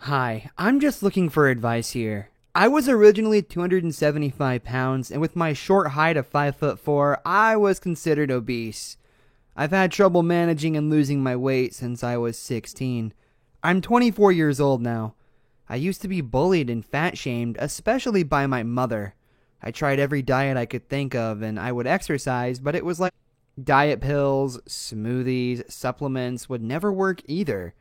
Hi, I'm just looking for advice here. I was originally 275 pounds, and with my short height of 5'4", I was considered obese. I've had trouble managing and losing my weight since I was 16. I'm 24 years old now. I used to be bullied and fat shamed, especially by my mother. I tried every diet I could think of, and I would exercise, but it was like diet pills, smoothies, supplements would never work either.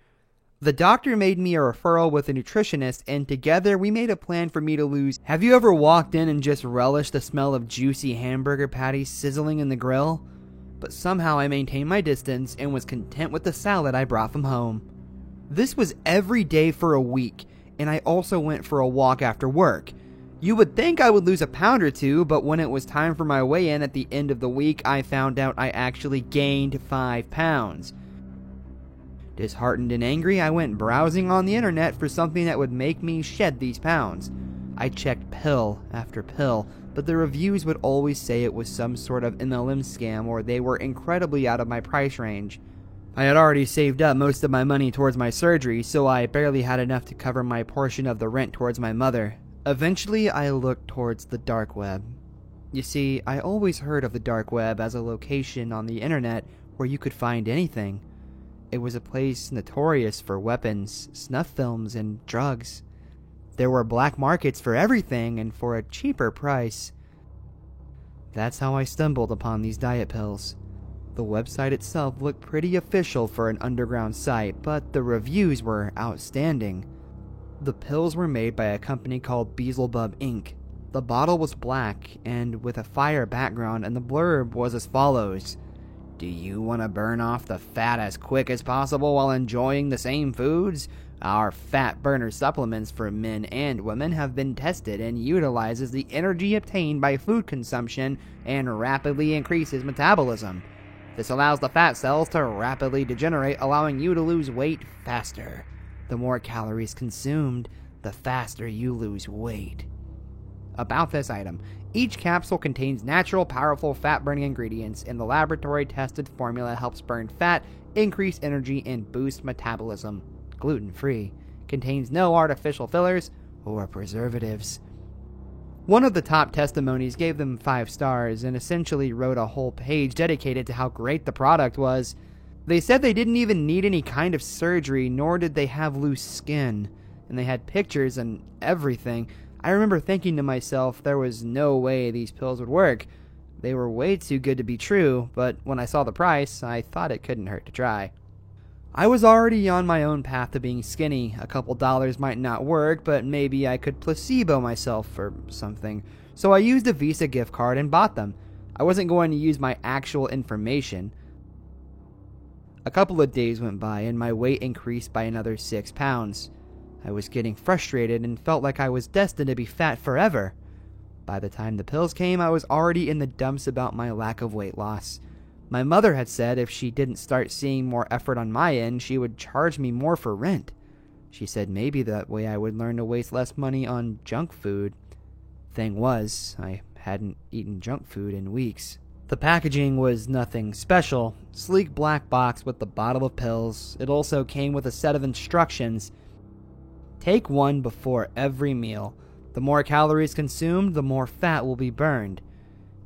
The doctor made me a referral with a nutritionist, and together we made a plan for me to lose. Have you ever walked in and just relished the smell of juicy hamburger patties sizzling in the grill? But somehow I maintained my distance and was content with the salad I brought from home. This was every day for a week, and I also went for a walk after work. You would think I would lose a pound or two, but when it was time for my weigh-in at the end of the week, I found out I actually gained 5 pounds. Disheartened and angry, I went browsing on the internet for something that would make me shed these pounds. I checked pill after pill, but the reviews would always say it was some sort of MLM scam or they were incredibly out of my price range. I had already saved up most of my money towards my surgery, so I barely had enough to cover my portion of the rent towards my mother. Eventually, I looked towards the dark web. You see, I always heard of the dark web as a location on the internet where you could find anything. It was a place notorious for weapons, snuff films, and drugs. There were black markets for everything and for a cheaper price. That's how I stumbled upon these diet pills. The website itself looked pretty official for an underground site, but the reviews were outstanding. The pills were made by a company called Beelzebub Inc. The bottle was black and with a fire background, and the blurb was as follows: "Do you want to burn off the fat as quick as possible while enjoying the same foods? Our fat burner supplements for men and women have been tested and utilizes the energy obtained by food consumption and rapidly increases metabolism. This allows the fat cells to rapidly degenerate, allowing you to lose weight faster. The more calories consumed, the faster you lose weight." About this item: each capsule contains natural, powerful fat-burning ingredients, and the laboratory-tested formula helps burn fat, increase energy, and boost metabolism. Gluten-free. Contains no artificial fillers or preservatives. One of the top testimonies gave them 5 stars and essentially wrote a whole page dedicated to how great the product was. They said they didn't even need any kind of surgery, nor did they have loose skin, and they had pictures and everything. I remember thinking to myself there was no way these pills would work. They were way too good to be true, but when I saw the price, I thought it couldn't hurt to try. I was already on my own path to being skinny. A couple dollars might not work, but maybe I could placebo myself or something. So I used a Visa gift card and bought them. I wasn't going to use my actual information. A couple of days went by and my weight increased by another 6 pounds. I was getting frustrated and felt like I was destined to be fat forever. By the time the pills came, I was already in the dumps about my lack of weight loss. My mother had said if she didn't start seeing more effort on my end, she would charge me more for rent. She said maybe that way I would learn to waste less money on junk food. Thing was, I hadn't eaten junk food in weeks. The packaging was nothing special. Sleek black box with the bottle of pills. It also came with a set of instructions. Take one before every meal. The more calories consumed, the more fat will be burned.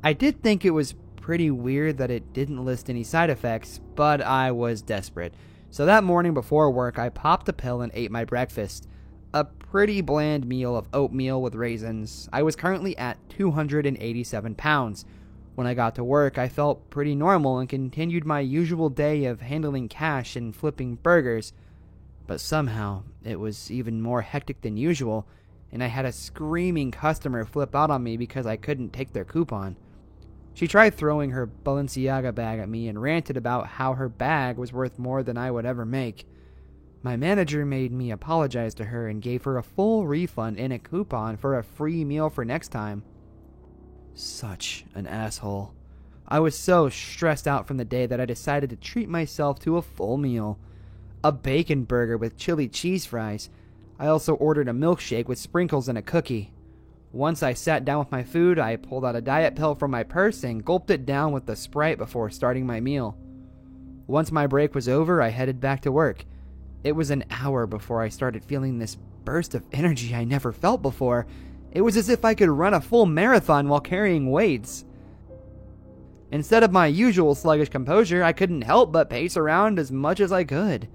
I did think it was pretty weird that it didn't list any side effects, but I was desperate. So that morning before work, I popped a pill and ate my breakfast. A pretty bland meal of oatmeal with raisins. I was currently at 287 pounds. When I got to work, I felt pretty normal and continued my usual day of handling cash and flipping burgers. But somehow, it was even more hectic than usual, and I had a screaming customer flip out on me because I couldn't take their coupon. She tried throwing her Balenciaga bag at me and ranted about how her bag was worth more than I would ever make. My manager made me apologize to her and gave her a full refund and a coupon for a free meal for next time. Such an asshole. I was so stressed out from the day that I decided to treat myself to a full meal. A bacon burger with chili cheese fries. I also ordered a milkshake with sprinkles and a cookie. Once I sat down with my food, I pulled out a diet pill from my purse and gulped it down with the Sprite before starting my meal. Once my break was over, I headed back to work. It was an hour before I started feeling this burst of energy I never felt before. It was as if I could run a full marathon while carrying weights. Instead of my usual sluggish composure, I couldn't help but pace around as much as I could.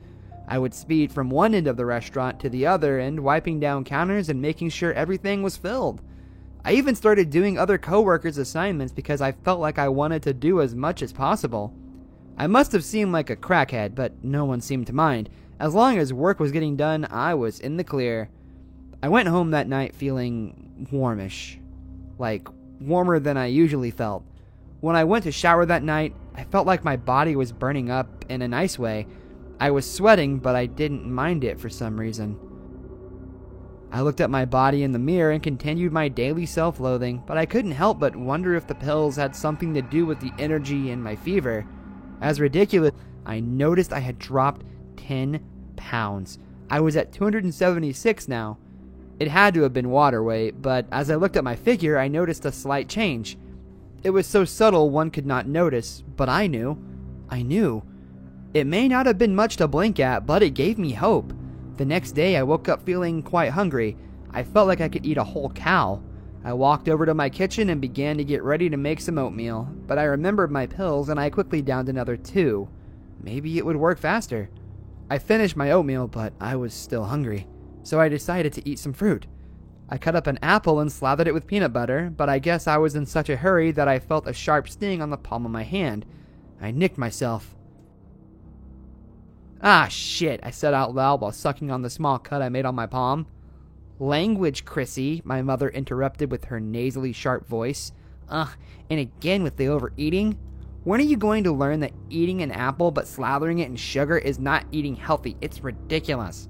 I would speed from one end of the restaurant to the other end, wiping down counters and making sure everything was filled. I even started doing other coworkers' assignments because I felt like I wanted to do as much as possible. I must have seemed like a crackhead, but no one seemed to mind. As long as work was getting done, I was in the clear. I went home that night feeling warmish. Like, warmer than I usually felt. When I went to shower that night, I felt like my body was burning up in a nice way. I was sweating, but I didn't mind it for some reason. I looked at my body in the mirror and continued my daily self-loathing, but I couldn't help but wonder if the pills had something to do with the energy in my fever. As ridiculous, I noticed I had dropped 10 pounds. I was at 276 now. It had to have been water weight, but as I looked at my figure, I noticed a slight change. It was so subtle one could not notice, but I knew. I knew. It may not have been much to blink at, but it gave me hope. The next day, I woke up feeling quite hungry. I felt like I could eat a whole cow. I walked over to my kitchen and began to get ready to make some oatmeal, but I remembered my pills and I quickly downed another 2. Maybe it would work faster. I finished my oatmeal, but I was still hungry, so I decided to eat some fruit. I cut up an apple and slathered it with peanut butter, but I guess I was in such a hurry that I felt a sharp sting on the palm of my hand. I nicked myself. "Ah, shit," I said out loud while sucking on the small cut I made on my palm. "Language, Chrissy," my mother interrupted with her nasally sharp voice. "Ugh, and again with the overeating? When are you going to learn that eating an apple but slathering it in sugar is not eating healthy? It's ridiculous."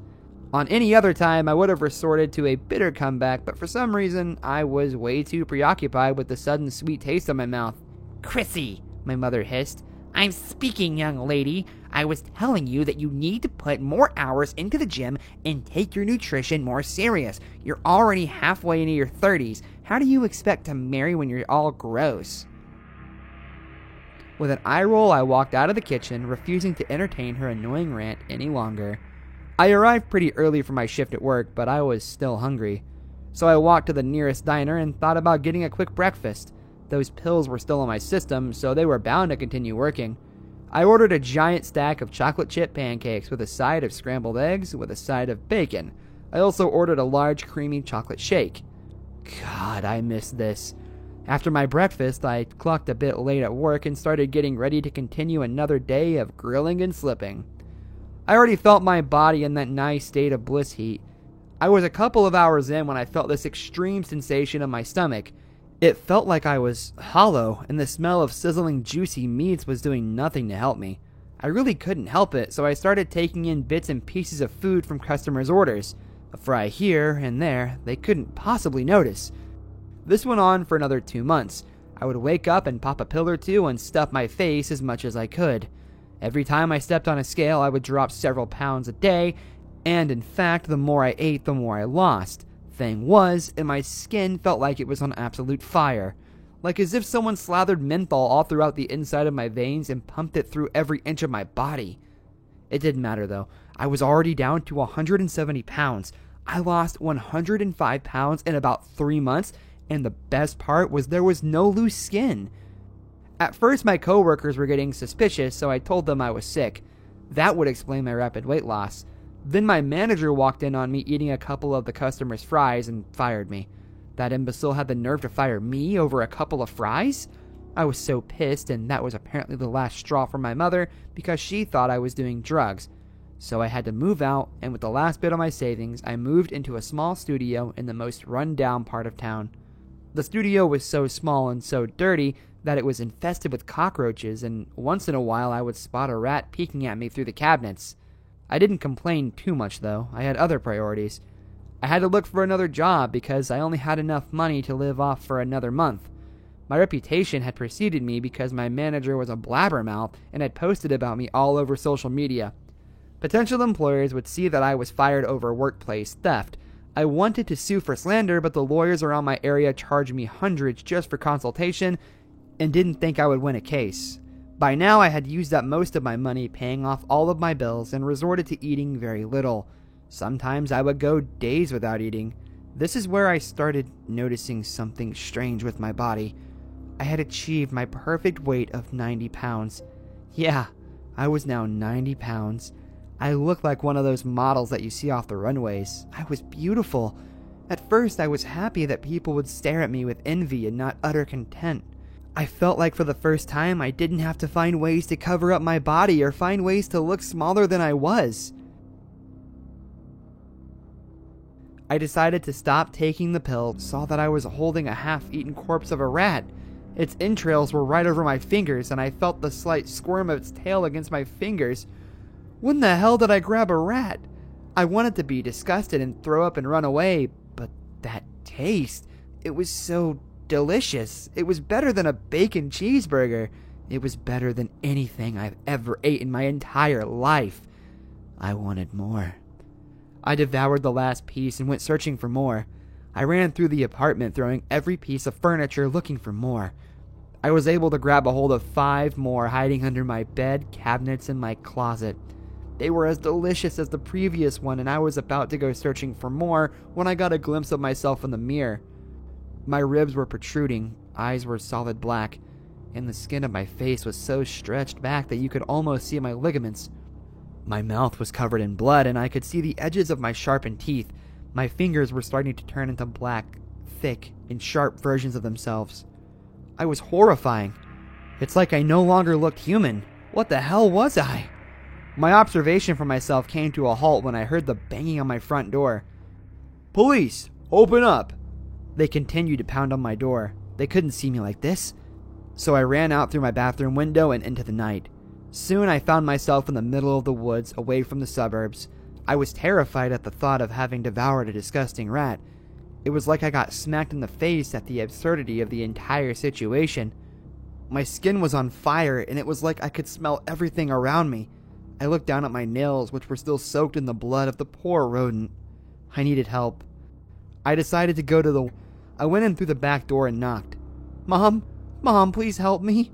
On any other time, I would have resorted to a bitter comeback, but for some reason, I was way too preoccupied with the sudden sweet taste in my mouth. "Chrissy," my mother hissed, "I'm speaking, young lady. I was telling you that you need to put more hours into the gym and take your nutrition more serious. You're already halfway into your 30s. How do you expect to marry when you're all gross?" With an eye roll, I walked out of the kitchen, refusing to entertain her annoying rant any longer. I arrived pretty early for my shift at work, but I was still hungry. So I walked to the nearest diner and thought about getting a quick breakfast. Those pills were still in my system, so they were bound to continue working. I ordered a giant stack of chocolate chip pancakes with a side of scrambled eggs with a side of bacon. I also ordered a large creamy chocolate shake. God, I missed this. After my breakfast, I clocked a bit late at work and started getting ready to continue another day of grilling and slipping. I already felt my body in that nice state of bliss heat. I was a couple of hours in when I felt this extreme sensation in my stomach. It felt like I was hollow, and the smell of sizzling juicy meats was doing nothing to help me. I really couldn't help it, so I started taking in bits and pieces of food from customers' orders. A fry here and there, they couldn't possibly notice. This went on for another 2 months. I would wake up and pop a pill or two and stuff my face as much as I could. Every time I stepped on a scale, I would drop several pounds a day, and in fact, the more I ate, the more I lost. Thing was, and my skin felt like it was on absolute fire. Like as if someone slathered menthol all throughout the inside of my veins and pumped it through every inch of my body. It didn't matter though. I was already down to 170 pounds. I lost 105 pounds in about 3 months, and the best part was there was no loose skin. At first, my coworkers were getting suspicious, so I told them I was sick. That would explain my rapid weight loss. Then my manager walked in on me eating a couple of the customers' fries and fired me. That imbecile had the nerve to fire me over a couple of fries? I was so pissed, and that was apparently the last straw for my mother because she thought I was doing drugs. So I had to move out, and with the last bit of my savings, I moved into a small studio in the most run-down part of town. The studio was so small and so dirty that it was infested with cockroaches, and once in a while I would spot a rat peeking at me through the cabinets. I didn't complain too much, though. I had other priorities. I had to look for another job because I only had enough money to live off for another month. My reputation had preceded me because my manager was a blabbermouth and had posted about me all over social media. Potential employers would see that I was fired over workplace theft. I wanted to sue for slander, but the lawyers around my area charged me hundreds just for consultation and didn't think I would win a case. By now I had used up most of my money paying off all of my bills and resorted to eating very little. Sometimes I would go days without eating. This is where I started noticing something strange with my body. I had achieved my perfect weight of 90 pounds. Yeah, I was now 90 pounds. I looked like one of those models that you see off the runways. I was beautiful. At first, I was happy that people would stare at me with envy and not utter content. I felt like for the first time I didn't have to find ways to cover up my body or find ways to look smaller than I was. I decided to stop taking the pill, saw that I was holding a half-eaten corpse of a rat. Its entrails were right over my fingers, and I felt the slight squirm of its tail against my fingers. When the hell did I grab a rat? I wanted to be disgusted and throw up and run away, but that taste, it was so delicious. It was better than a bacon cheeseburger. It was better than anything I've ever ate in my entire life. I wanted more. I devoured the last piece and went searching for more. I ran through the apartment, throwing every piece of furniture looking for more. I was able to grab a hold of 5 more hiding under my bed, cabinets, and my closet. They were as delicious as the previous one, and I was about to go searching for more when I got a glimpse of myself in the mirror. My ribs were protruding, eyes were solid black, and the skin of my face was so stretched back that you could almost see my ligaments. My mouth was covered in blood, and I could see the edges of my sharpened teeth. My fingers were starting to turn into black, thick, and sharp versions of themselves. I was horrifying. It's like I no longer looked human. What the hell was I? My observation for myself came to a halt when I heard the banging on my front door. "Police, open up!" They continued to pound on my door. They couldn't see me like this. So I ran out through my bathroom window and into the night. Soon I found myself in the middle of the woods, away from the suburbs. I was terrified at the thought of having devoured a disgusting rat. It was like I got smacked in the face at the absurdity of the entire situation. My skin was on fire, and it was like I could smell everything around me. I looked down at my nails, which were still soaked in the blood of the poor rodent. I needed help. I decided to go to the... I went in through the back door and knocked. Mom, please help me."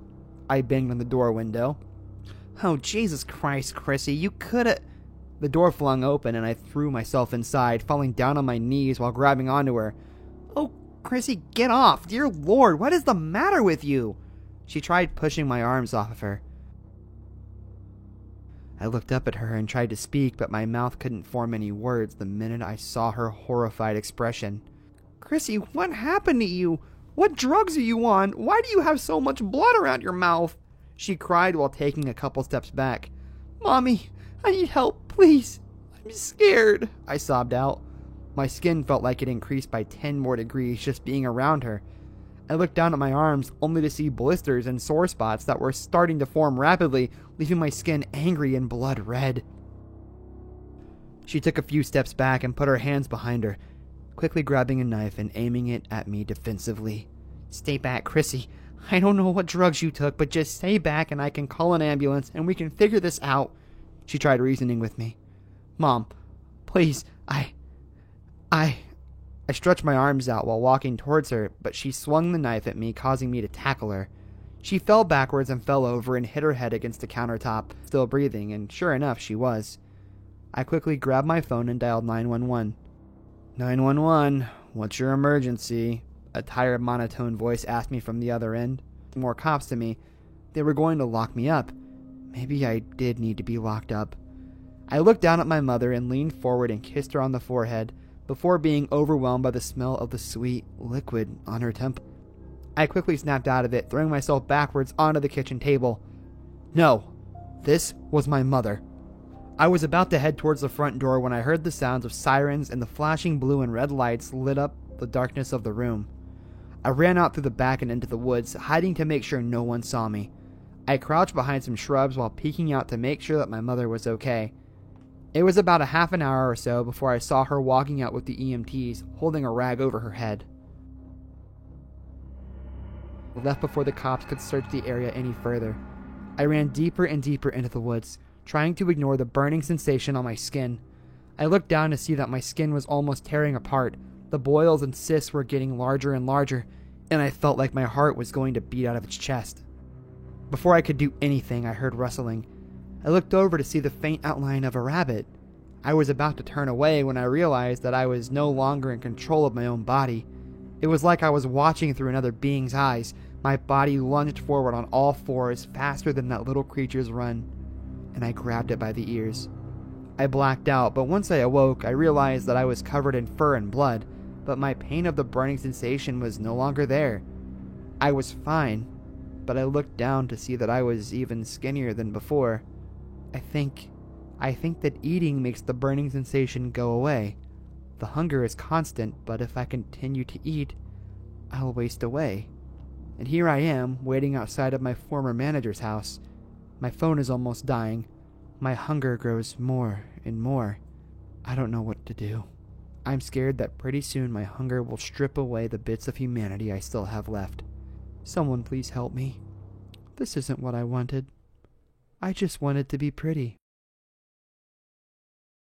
I banged on the door window. "Oh, Jesus Christ, Chrissy, you coulda..." The door flung open and I threw myself inside, falling down on my knees while grabbing onto her. "Oh, Chrissy, get off! Dear Lord, what is the matter with you?" She tried pushing my arms off of her. I looked up at her and tried to speak, but my mouth couldn't form any words the minute I saw her horrified expression. "Chrissy, what happened to you? What drugs are you on? Why do you have so much blood around your mouth?" She cried while taking a couple steps back. "Mommy, I need help, please. I'm scared," I sobbed out. My skin felt like it increased by 10 more degrees just being around her. I looked down at my arms, only to see blisters and sore spots that were starting to form rapidly, leaving my skin angry and blood red. She took a few steps back and put her hands behind her, quickly grabbing a knife and aiming it at me defensively. "Stay back, Chrissy. I don't know what drugs you took, but just stay back and I can call an ambulance and we can figure this out." She tried reasoning with me. "Mom, please, I stretched my arms out while walking towards her, but she swung the knife at me, causing me to tackle her. She fell backwards and fell over and hit her head against the countertop, still breathing, and sure enough, she was. I quickly grabbed my phone and dialed 911. "911, what's your emergency?" A tired, monotone voice asked me from the other end. More cops to me. They were going to lock me up. Maybe I did need to be locked up. I looked down at my mother and leaned forward and kissed her on the forehead, before being overwhelmed by the smell of the sweet liquid on her temple. I quickly snapped out of it, throwing myself backwards onto the kitchen table. No, this was my mother. I was about to head towards the front door when I heard the sounds of sirens and the flashing blue and red lights lit up the darkness of the room. I ran out through the back and into the woods, hiding to make sure no one saw me. I crouched behind some shrubs while peeking out to make sure that my mother was okay. It was about a half an hour or so before I saw her walking out with the EMTs, holding a rag over her head. I left before the cops could search the area any further. I ran deeper and deeper into the woods, trying to ignore the burning sensation on my skin. I looked down to see that my skin was almost tearing apart. The boils and cysts were getting larger and larger, and I felt like my heart was going to beat out of its chest. Before I could do anything, I heard rustling. I looked over to see the faint outline of a rabbit. I was about to turn away when I realized that I was no longer in control of my own body. It was like I was watching through another being's eyes. My body lunged forward on all fours faster than that little creature's run, and I grabbed it by the ears. I blacked out, but once I awoke, I realized that I was covered in fur and blood, but my pain of the burning sensation was no longer there. I was fine, but I looked down to see that I was even skinnier than before. I think that eating makes the burning sensation go away. The hunger is constant, but if I continue to eat, I'll waste away. And here I am, waiting outside of my former manager's house. My phone is almost dying. My hunger grows more and more. I don't know what to do. I'm scared that pretty soon my hunger will strip away the bits of humanity I still have left. Someone please help me. This isn't what I wanted. I just wanted to be pretty.